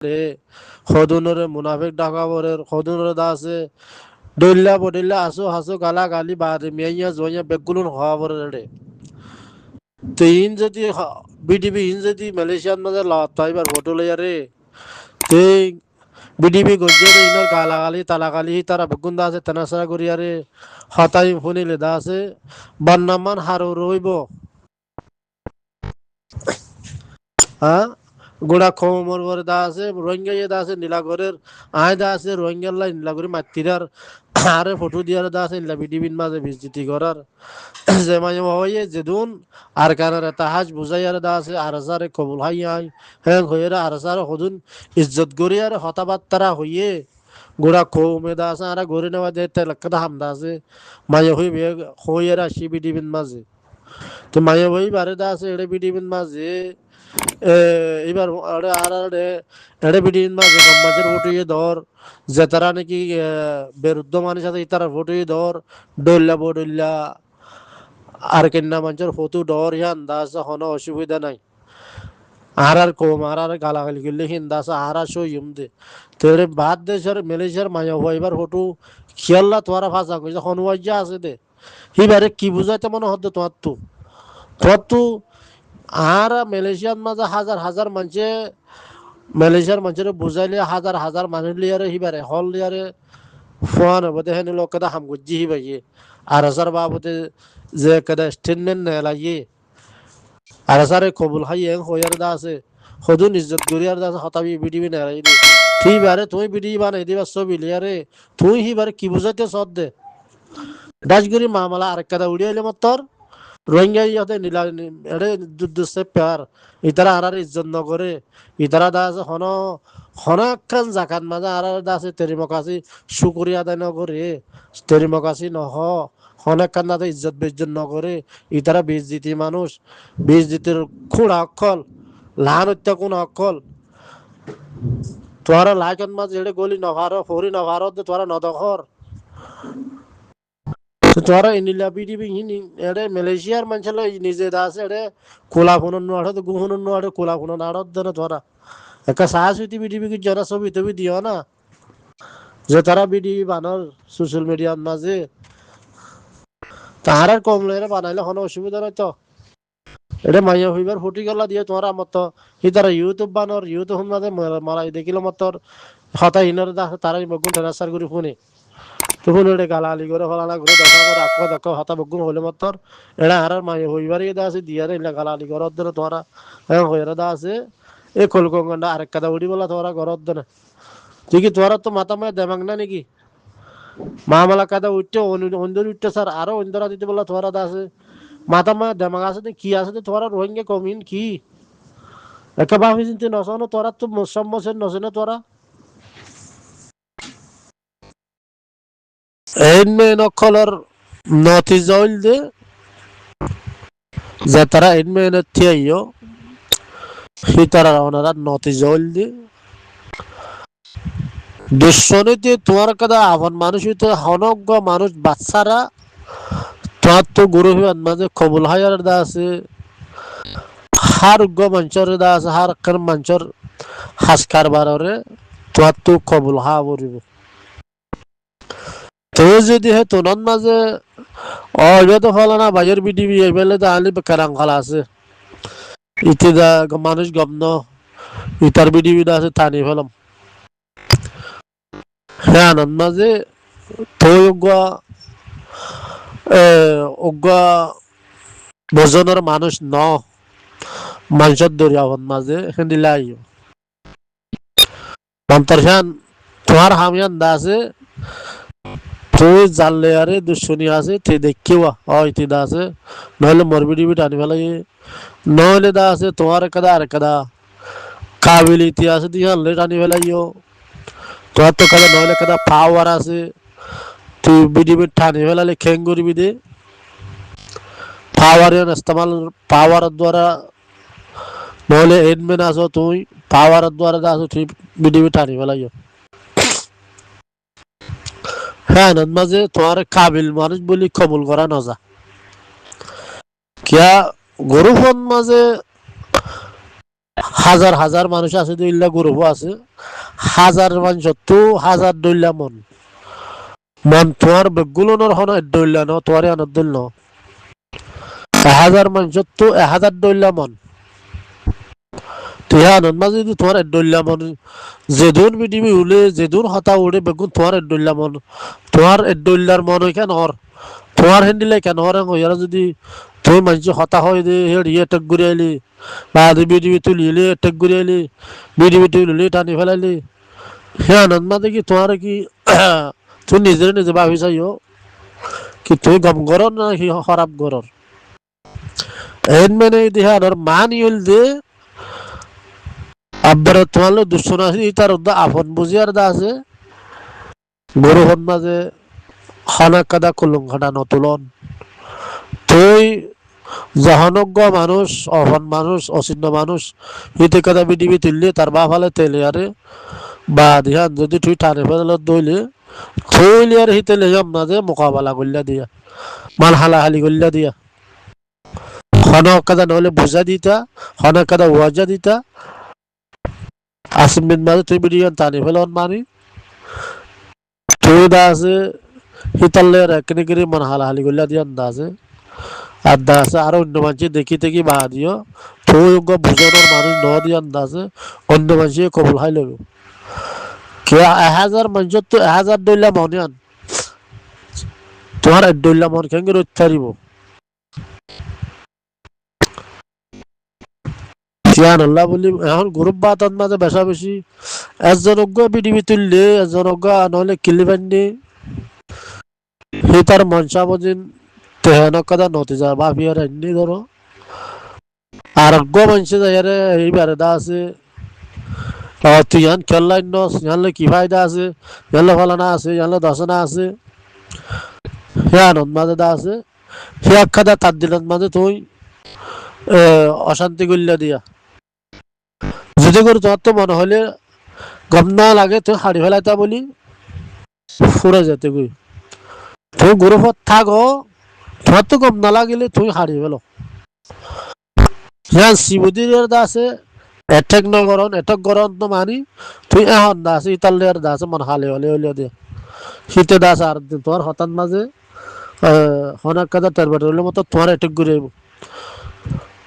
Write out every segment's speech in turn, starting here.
রে খদুনরে মুনাফিক ডাকাবরের খদুনরে দা আছে দইল্লা বডিল্লা আসো হাসো গালা গালি বারে মিয়া জয়া বেগুলুন হওয়াবরে রে তো ইন যদি বিডিবি ইন যদি মালয়েশিয়ার মাঝে লতাইবার ফটো লইয়া রে তে বিডিবি গজ্জরে ইনর গালা গালি তালা গালি তারা বেগুন দা আছে তেনাসরা করিয়া রে হতাই ফুনিলে দা আছে বান্নামান হারো রইব হ্যাঁ গোড়া খমর করে দা আছে রোহিঙ্গা দা আছে নীলাগরের আয় দা আছে রোহিঙ্গার লাই নীলাগরি মাতিরার আরে ফটো দিয়ার দা আছে নীলা বিডিবিন মাঝে বিজতি করার যে মাঝে হয়ে যেদুন আর কানারে তাহাজ বুঝাইয়ার দা আছে আর হাজারে কবুল হাই আই হ্যাঁ হয়ে আর হাজারে হদুন ইজ্জত করি আর হতাবার্তারা হইয়ে গোড়া খৌমে দা আছে আর গড়ে নেওয়া দেয় তেলাক্কাদা হামদা আছে মাঝে হই হইয়ার আসি বিডিবিন মাঝে তো মাঝে হই বারে দা আছে এড়ে বিডিবিন মাঝে এবার এড়ে বিডিবিন মাঝে গম্মাজের ভোটিয়ে ধর যে তারা নাকি বিরুদ্ধ মানুষ আছে তারা ভোটিয়ে ধর ডল্লা বডল্লা আর কেন্না মানুষের ফটো ডর ইয়া আন্দাজ হন অসুবিধা নাই আর কম আর গালাগালি করলে হিন্দাস আর সইম দে তেরে বাদ দেশের মালয়েশিয়ার মায়া হইবার ফটো খেয়াল্লা তোরা ভাষা কইছে হনুয়াইয়া আছে দে হিবারে কি বুঝাইতে মনে হতো তোমার তো আর মালয়েশিয়ার মাঝে হাজার হাজার মানুষে মালয়েশিয়ার মানুষের বুঝাইলে হাজার হাজার মানুষ লিয়ারে হিবারে হল লিয়ারে ফোন হবে হেন লোক কেদা হাম গুজি হিবাইয়ে আর হাজার বাবতে যে কেদা স্টেটমেন্ট নেলাইয়ে আর হাজারে কবুল হাই এং হইয়ার দা আছে হদুন ইজ্জত গরিয়ার দা আছে হতাবি বিডিবি নেলাই দে তুই বারে তুই বিডি বানাই দিবা ছবি লিয়ারে তুই হিবারে কি বুঝাইতে সদ দে ডাজগুড়ি মামলা আর কেদা উড়িয়াইলে মতর রোহিঙ্গা ইহতে নীলা এড়ে দুসে প্যার ইতারা আর ইজ্জত নগরে ইতারা দা আছে হনখান জাকাত মাঝে আর দা আছে তেরিমকাছি শুকুরিয়া আদায় নগরে তেরিমকাছি নহ হনখান দাদা ইজ্জত বেজ্জত নগরে ইতারা বীজ দিতি মানুষ বীজ দিতির খুঁড়া অক্ষল লাহান হত্যা কোন অক্ষল তোরা লাইকন মাঝে এড়ে গলি নভার ফরি নভার তোরা নদখর তোরা ইনিলা বিডিবি হিনি এড়ে মালয়েশিয়ার মানুষের নিজে দা আছে এড়ে কোলা ফোন নাড়ত গুহন নাড়ে কোলা ফোন নাড়ত দেন তোরা একটা সাহস হইতে বিডিবি কি যারা ছবি টবি দিও না যে তারা বিডিবি বানার সোশ্যাল মিডিয়ার মাঝে তাহার আর কম লইরে বানাইলে কোনো অসুবিধা নাই তো এটা মাইয়া হইবার ফুটি গলা দিয়ে তোমার মত হি তারা ইউটিউব বানর ইউটিউব মাঝে মারাই দেখিল মতর হতা হিনর তারা বগুন ট্রান্সফার করে ফোনে তখন এটা গালালি করে ফলানা করে দেখা করে আঁকো দেখো হতা বগুন হলে মতর এটা আর মাইয়া হইবার দা আছে দিয়ারে ইলা গালালি ঘরত ধরে তোরা হ্যাঁ হইরা দা আছে এ কলকঙ্গা আরেক কাদা উড়ি বলা তোরা ঘরত ধরে তুই কি তোরা তো মাথা মায় দেমাগ না নাকি মামালা কাদা উঠতে অন্দর উঠতে স্যার আরো অন্দরা দিতে বলা তোরা দা আছে মাথা মায় দেমাগ আছে কি আছে তোরা রোহিঙ্গা কমিন কি একটা ভাবি চিন্তা নশো তোরা তো মোসাম্মসের নশে না তোরা এই নকলর নথি জল দে যে তারা এই মেনে থিয়াইও সে তারা ওনারা নথি জল দে দুঃসনীতি তোমার কাদা আহ্বান মানুষ হইতে হনজ্ঞ মানুষ বাচ্চারা তোমার তো গুরু মাঝে কবুল হায়ার দা আছে হার উগ্র মঞ্চর দা আছে হার মঞ্চর হাস কারবারে তোমার তো কবুল হা বলিব তো যদি হে তোনন মাঝে অজত ফলানা বাজার বিডিবি এবেলে দা আলি বেকারাং খালা আছে ইতি দা মানুষ গমন ইতার বিডিবি দা আছে টানি ফেলাম হ্যাঁ আনন্দ মাঝে তো অজ্ঞ ভোজনের মানুষ ন মানুষের দরিয়াবন মাঝে দিলাই মন্তরখান তোমার হামিয়ান দা আছে তুই জানলে আরে দুশ্মনী আছে তুই দেখিও হয় তুই দা আছে নহলে মরবিডিবি টানি ফেলাই নহলে দা আছে তোমার কাদা আর কাদা কাবিল ইতিহাস দিয়ে আনলে টানি ফেলাইও তোমার তো কাদা নহলে কাদা পাওয়ার আছে তুই বিডিবি টানি ফেলালে খেং করবি দে পাওয়ার ইস্তেমাল পাওয়ার দ্বারা নহলে এডমেন আছো তুই পাওয়ার দ্বারা আছো তুই বিডিবি টানি ফেলাইও হ্যাঁ মাঝে তোমার কাবিল মানুষ বলি কবুল করা নজা কিয়া গরু ফোন মাঝে হাজার হাজার মানুষ আছে দইল্লা গ্রুপ আছে হাজার মানুষ তো হাজার দইল্লা মন মন তোমার বেগুলোর হন দইল্লা ন তোমার আনত দিল ন 1000 মানুষ তো 1000 দইল্লা মন তুই আনন্দ মাঝে যদি তোমার দইল্লা মন যেদুন বিডিবি উলে যেদুন হতা উড়ে বেগুন তোমার দইল্লা মন তোমার দইল্লার মন কেন হর তোমার হেন্দিলে কেন হরে হইয়ারা যদি তুই মানুষ হতা হয় দে হেড়ি এটেক ঘুরে আইলি বা বিডিবি তুলিলি এটেক ঘুরে আইলি বিডিবি তুলিলি টানি ফেলাইলি সে আনন্দ মাঝে কি তোমার কি তুই নিজে নিজে ভাবি চাইও কি তুই গম গরর না কি খারাপ গরর এন মানে দিহানোর মান ইউল দে আব্বার তোমার দুশ্মন আছে তার আপন বুঝিয়ার দা আছে গরু হন মাঝে খানা কাদা কুলুং খানা নতুলন তুই জহনজ্ঞ মানুষ অহন মানুষ অচিহ্ন মানুষ হিতে কাদা বিডিবি তুললে তার বা ফালে তেলে আরে বা দিহান যদি তুই টানে ফেলে দইলে থইলে আর হিতে লেজাম না যে মোকাবেলা করলা দিয়া মাল হালাহালি করলা দিয়া হনক কাদা নহলে বোঝা দিতা হনক কাদা ওয়াজা দিতা আসিম বিন মাঝে তুই বিডিয়ান টানি ফেলন মানি তুই দা আছে হিতালে একনি করে মান হালাহালি করলা দিয়া দা আছে আর দা আছে আর অন্য মানুষ দেখি দেখি বাহা দিও তুই বুঝানোর মানুষ ন দিয়ে দা আছে অন্য মানুষে কবুল হাই লব কে 1000 মানুষ তো 1000 দইলা মনে আন তোমার দইলা মন কেঙ্গে রইতে পারিব তিয়ান আল্লাহ বলি এখন গ্রুপ বাতন মাঝে বেশা বেশি একজনজ্ঞ বিডিবি তুললে একজনজ্ঞ নহলে কিলি বান্ধি সি তার মনসা বদিন তেহেনক কাদা নতিজা ভাবি আর এমনি ধরো আর অজ্ঞ মানুষে যাইয়ারে এইবারে দা আছে তুই ইয়ান খেললাই নস ইয়ানলে কি ফায়দা আছে ইয়ানলে ফলানা আছে ইয়ানলে দশনা আছে সে আনন্দ মাঝে দা আছে সে আখ্যাদা তার দিনের মাঝে তুই অশান্তি করলে দিয়া যদি করে তোমার তো মনে হলে গম না লাগে তুই হাড়ি ফেলাইতা বলি ফুরে যেতে গই তুই গ্রুপত থাক তোমার তো গম না লাগিলে তুই হাড়ি ফেলো হ্যাঁ শিবুদির দা আছে এটেক নগরণ এটেক গরণ তো মানি তুই এখন দা আছে ইতালের দা আছে মন হালে হলে হলে দিয়ে শীতে দা আছে আর তোমার হঠাৎ মাঝে হনাক কাদা টারবার হলে মতো তোমার এটেক ঘুরে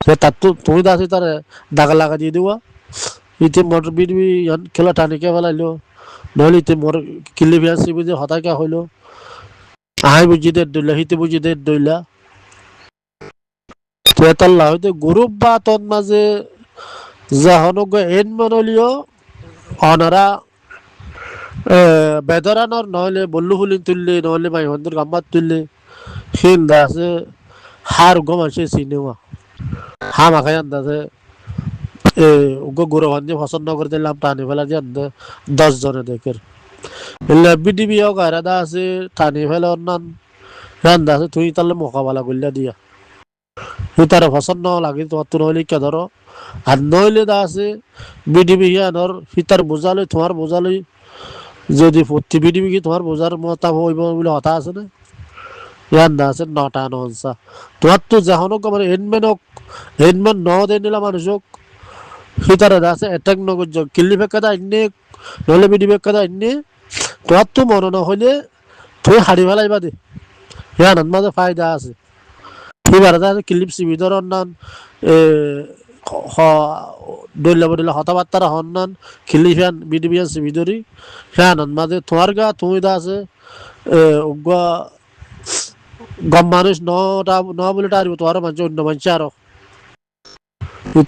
সে তার তো তুমি দা আছে তার দাগা লাগা দিয়ে দিবা ইতে মোটর বিডবি খেলা টানিকে ফেলাইলো নহলে ইতে মোর কিলি ভিয়াসি বুঝে হতাকা হইলো আহাই বুঝি দে দইলা হিতে বুঝি দে দইলা তেতাল্লা হইতে গ্রুপ বা তন মাঝে যাহনজ্ঞ এন মনলিও অনারা বেদরানোর নহলে বল্লু ফুলিন তুললে নহলে মাই হন্দুর গাম্মাত তুললে হিন দা আছে হার গম আছে সিনেমা হা মাখাই আন্দাজে গরু ভান্দি পছন্দ করে দিলাম টানি ফেলা দিয়ে 10 জনে দেখের এলে বিডিবি হোক আরাদা আছে টানি ফেলে অন্যান রান্দা আছে তুই তাহলে মোকাবেলা করলে দিয়া তুই তার পছন্দ লাগে তোমার তো নইলে কে ধরো আর নইলে দা আছে বিডিবি হিয়ানোর হিতার বোঝালে তোমার বোঝালে যদি প্রতি বিডিবি কি তোমার বোঝার মতা হইব বলে কথা আছে না ইয়ান দা আছে নটা ননসা তোমার তো যখন মানে এনমেন ন দেন নিলা মানুষক হিতারে দা আছে এটাক নগর কিল্লি ফেকাদা ইন্নে নইলে বিডি ফেকাদা ইন্নে তোমার তো মনে না হইলে তুই হাড়ি ফেলাইবা দে ইয়ান মাঝে ফায়দা আছে এবার দা ক্লিপ সিবি ধর অন্যান দইলা বদলা হতাবার্তারা হন্নান খিলিফিয়ান বিডিবিয়ান সিবি ধরি হ্যাঁ মাঝে তোমার গা তুমি দা আছে গম মানুষ নটা ন বলে টারব তোমার মানুষ অন্য মানুষ আরো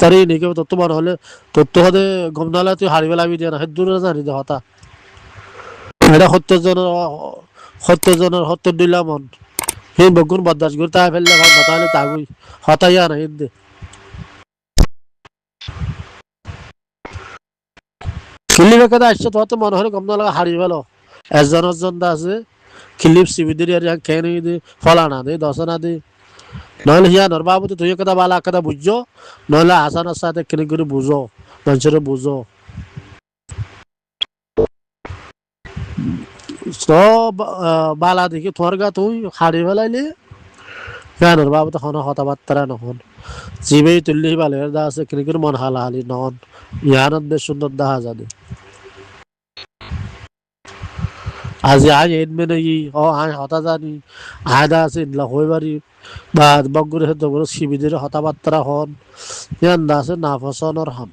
তারই নিকে তত্ত্ব মনে হলে তত্ত্ব হতে গম নালে তুই হারিবে লাগবি দিয়ে না দূরে জানি দে হতা এটা 70 জনের 70 মন সেই বগুন বদাস করে তাই ফেললে তাহলে তাগুই হতাইয়া না হিন্দে কিলি বেকাদা আসছে তোমার তো মনে হলে গম না লাগা হারিয়ে ফেলো একজন দা আছে ক্লিপ সিবিদের আর খেয়ে দে ফলানা দে দশনা দে নহলে হিয়ানোর বাবু তুই কথা বালা কথা বুঝছো নহলে হাসানোর সাথে কেন করে বুঝো মানুষের বুঝো সব বালা দেখি তোমার গা তুই হারিয়ে ফেলাইলে গানের বাবদ হন কথাবার্তা নহন জিবে তুললি বালের দা আছে কিনকির মন হালাহালি নহন ইয়ানত বেশ সুন্দর দেখা জানি আজি আই এন মেনে ও আই হতা জানি আয়দা আছে ইনলা হই বাড়ি বা বগুড়ে দগুড়ে শিবিদের কথাবার্তা হন ইয়ান দা আছে না ফসনর হাম